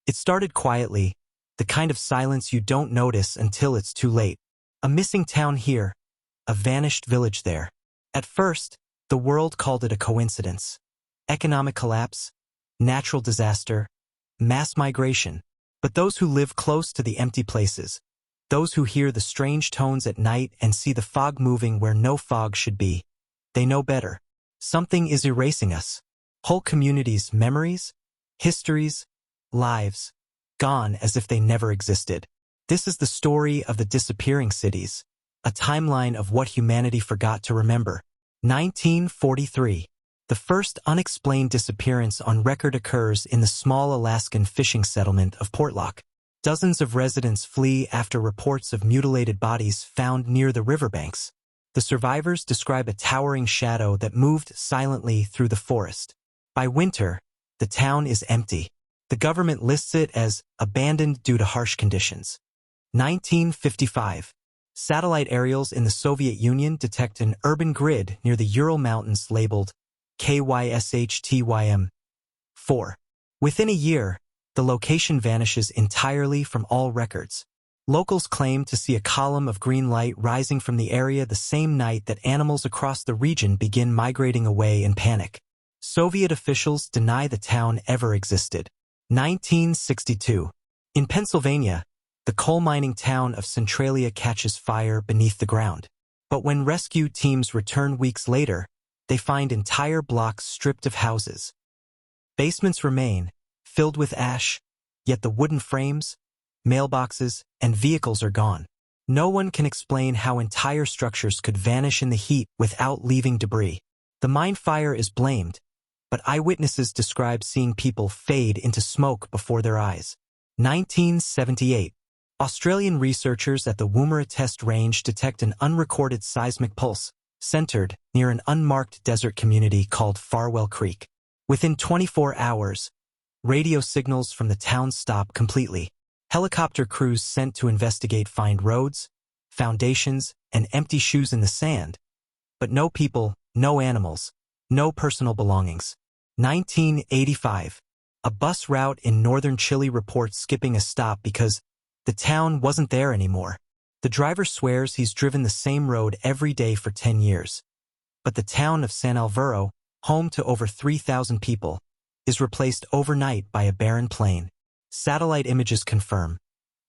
It started quietly, the kind of silence you don't notice until it's too late. A missing town here, a vanished village there. At first, the world called it a coincidence. Economic collapse, natural disaster, mass migration. But those who live close to the empty places, those who hear the strange tones at night and see the fog moving where no fog should be, they know better. Something is erasing us. Whole communities' memories, histories, lives, gone as if they never existed. This is the story of the disappearing cities, a timeline of what humanity forgot to remember. 1943. The first unexplained disappearance on record occurs in the small Alaskan fishing settlement of Portlock. Dozens of residents flee after reports of mutilated bodies found near the riverbanks. The survivors describe a towering shadow that moved silently through the forest. By winter, the town is empty. The government lists it as abandoned due to harsh conditions. 1955. Satellite aerials in the Soviet Union detect an urban grid near the Ural Mountains labeled KYSHTYM 4. Within a year, the location vanishes entirely from all records. Locals claim to see a column of green light rising from the area the same night that animals across the region begin migrating away in panic. Soviet officials deny the town ever existed. 1962. In Pennsylvania, the coal mining town of Centralia catches fire beneath the ground. But when rescue teams return weeks later, they find entire blocks stripped of houses. Basements remain, filled with ash, yet the wooden frames, mailboxes, and vehicles are gone. No one can explain how entire structures could vanish in the heat without leaving debris. The mine fire is blamed, but eyewitnesses describe seeing people fade into smoke before their eyes. 1978. Australian researchers at the Woomera Test Range detect an unrecorded seismic pulse, centered near an unmarked desert community called Farwell Creek. Within 24 hours, radio signals from the town stop completely. Helicopter crews sent to investigate find roads, foundations, and empty shoes in the sand. But no people, no animals, no personal belongings. 1985. A bus route in northern Chile reports skipping a stop because the town wasn't there anymore. The driver swears he's driven the same road every day for 10 years. But the town of San Alvaro, home to over 3,000 people, is replaced overnight by a barren plain. Satellite images confirm.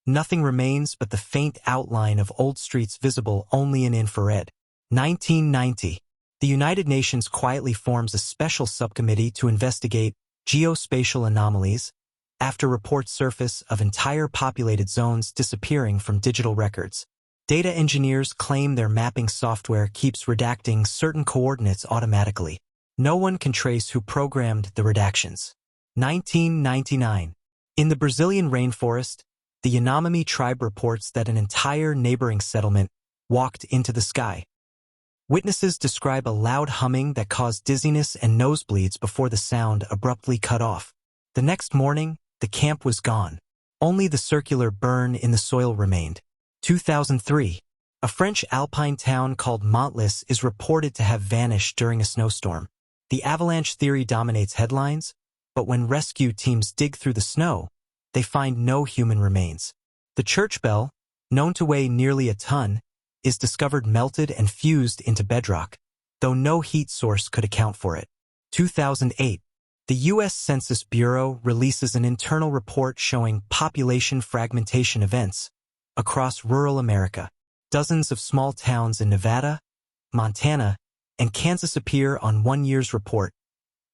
Nothing remains but the faint outline of old streets visible only in infrared. 1990. The United Nations quietly forms a special subcommittee to investigate geospatial anomalies after reports surface of entire populated zones disappearing from digital records. Data engineers claim their mapping software keeps redacting certain coordinates automatically. No one can trace who programmed the redactions. 1999. In the Brazilian rainforest, the Yanomami tribe reports that an entire neighboring settlement walked into the sky. Witnesses describe a loud humming that caused dizziness and nosebleeds before the sound abruptly cut off. The next morning, the camp was gone. Only the circular burn in the soil remained. 2003. A French alpine town called Montlis is reported to have vanished during a snowstorm. The avalanche theory dominates headlines, but when rescue teams dig through the snow, they find no human remains. The church bell, known to weigh nearly a ton, is discovered melted and fused into bedrock, though no heat source could account for it. 2008. The U.S. Census Bureau releases an internal report showing population fragmentation events across rural America. Dozens of small towns in Nevada, Montana, and Kansas appear on one year's report,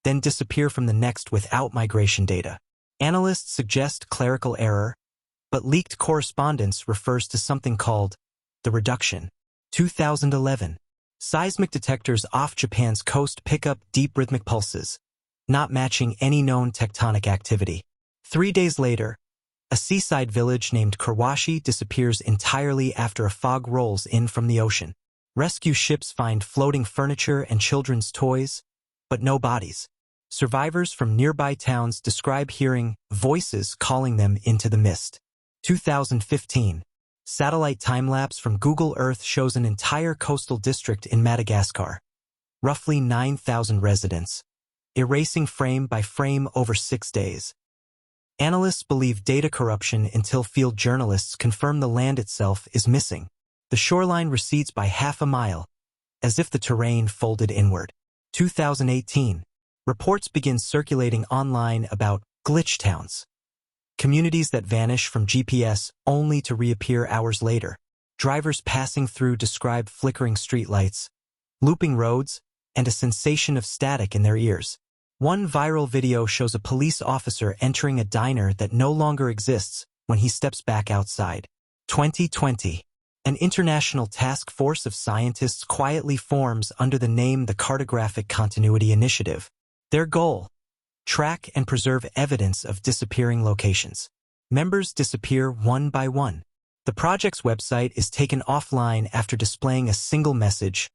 then disappear from the next without migration data. Analysts suggest clerical error, but leaked correspondence refers to something called the reduction. 2011. Seismic detectors off Japan's coast pick up deep rhythmic pulses, not matching any known tectonic activity. 3 days later, a seaside village named Kurwashi disappears entirely after a fog rolls in from the ocean. Rescue ships find floating furniture and children's toys, but no bodies. Survivors from nearby towns describe hearing voices calling them into the mist. 2015. Satellite time-lapse from Google Earth shows an entire coastal district in Madagascar, roughly 9,000 residents, erasing frame by frame over 6 days. Analysts believe data corruption until field journalists confirm the land itself is missing. The shoreline recedes by half a mile, as if the terrain folded inward. 2018. Reports begin circulating online about glitch towns. Communities that vanish from GPS only to reappear hours later. Drivers passing through describe flickering streetlights, looping roads, and a sensation of static in their ears. One viral video shows a police officer entering a diner that no longer exists when he steps back outside. 2020. An international task force of scientists quietly forms under the name the Cartographic Continuity Initiative. Their goal: track and preserve evidence of disappearing locations. Members disappear one by one. The project's website is taken offline after displaying a single message: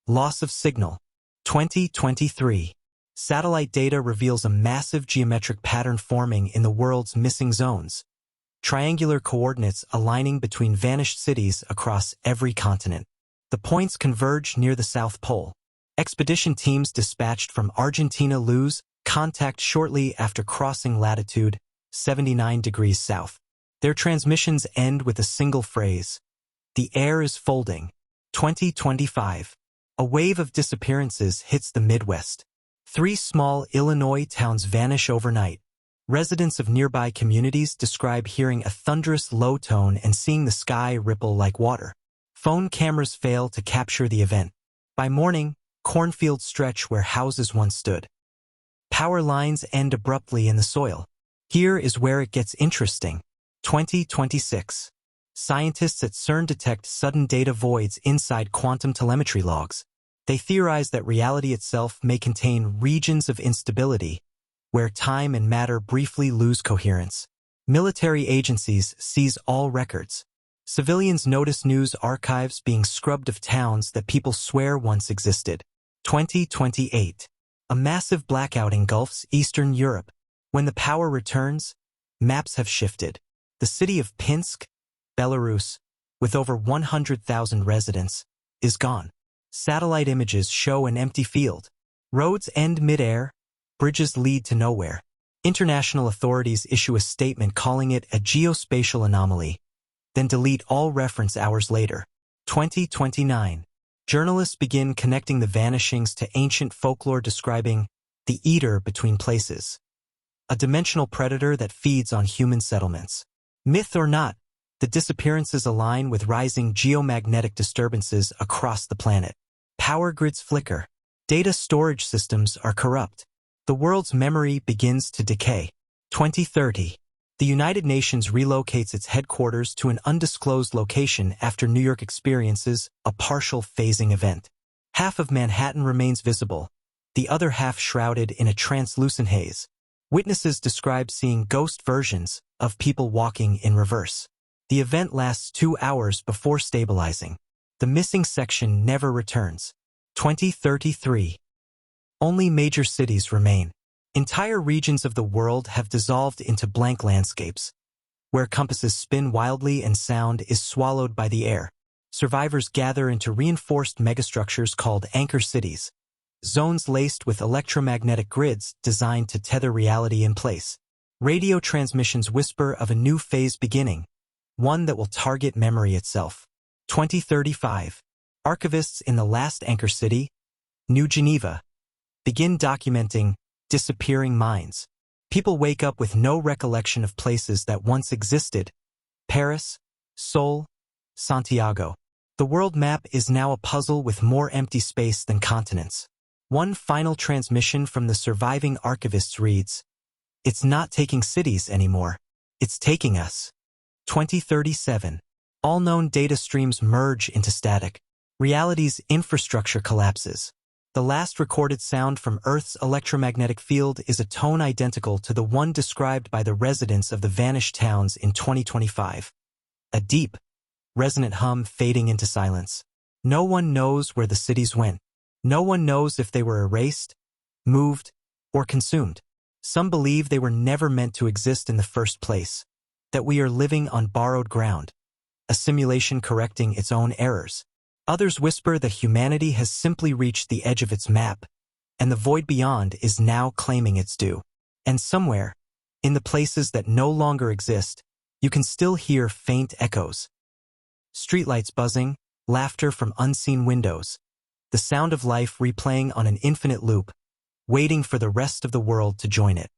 loss of signal. 2023. Satellite data reveals a massive geometric pattern forming in the world's missing zones. Triangular coordinates aligning between vanished cities across every continent. The points converge near the South Pole. Expedition teams dispatched from Argentina lose contact shortly after crossing latitude 79 degrees south. Their transmissions end with a single phrase: the air is folding. 2025. A wave of disappearances hits the Midwest. 3 small Illinois towns vanish overnight. Residents of nearby communities describe hearing a thunderous low tone and seeing the sky ripple like water. Phone cameras fail to capture the event. By morning, cornfields stretch where houses once stood. Power lines end abruptly in the soil. Here is where it gets interesting. 2026. Scientists at CERN detect sudden data voids inside quantum telemetry logs. They theorize that reality itself may contain regions of instability, where time and matter briefly lose coherence. Military agencies seize all records. Civilians notice news archives being scrubbed of towns that people swear once existed. 2028. A massive blackout engulfs Eastern Europe. When the power returns, maps have shifted. The city of Pinsk, Belarus, with over 100,000 residents, is gone. Satellite images show an empty field. Roads end mid-air. Bridges lead to nowhere. International authorities issue a statement calling it a geospatial anomaly, then delete all reference hours later. 2029. Journalists begin connecting the vanishings to ancient folklore describing the eater between places, a dimensional predator that feeds on human settlements. Myth or not, the disappearances align with rising geomagnetic disturbances across the planet. Power grids flicker. Data storage systems are corrupt. The world's memory begins to decay. 2030. The United Nations relocates its headquarters to an undisclosed location after New York experiences a partial phasing event. Half of Manhattan remains visible, the other half shrouded in a translucent haze. Witnesses describe seeing ghost versions of people walking in reverse. The event lasts 2 hours before stabilizing. The missing section never returns. 2033. Only major cities remain. Entire regions of the world have dissolved into blank landscapes, where compasses spin wildly and sound is swallowed by the air. Survivors gather into reinforced megastructures called anchor cities, zones laced with electromagnetic grids designed to tether reality in place. Radio transmissions whisper of a new phase beginning, one that will target memory itself. 2035. Archivists in the last anchor city, New Geneva, begin documenting disappearing minds. People wake up with no recollection of places that once existed. Paris, Seoul, Santiago. The world map is now a puzzle with more empty space than continents. One final transmission from the surviving archivists reads, "It's not taking cities anymore. It's taking us." 2037. All known data streams merge into static. Reality's infrastructure collapses. The last recorded sound from Earth's electromagnetic field is a tone identical to the one described by the residents of the vanished towns in 2025. A deep, resonant hum fading into silence. No one knows where the cities went. No one knows if they were erased, moved, or consumed. Some believe they were never meant to exist in the first place, that we are living on borrowed ground, a simulation correcting its own errors. Others whisper that humanity has simply reached the edge of its map, and the void beyond is now claiming its due. And somewhere, In the places that no longer exist, you can still hear faint echoes. Streetlights buzzing, laughter from unseen windows, the sound of life replaying on an infinite loop, waiting for the rest of the world to join it.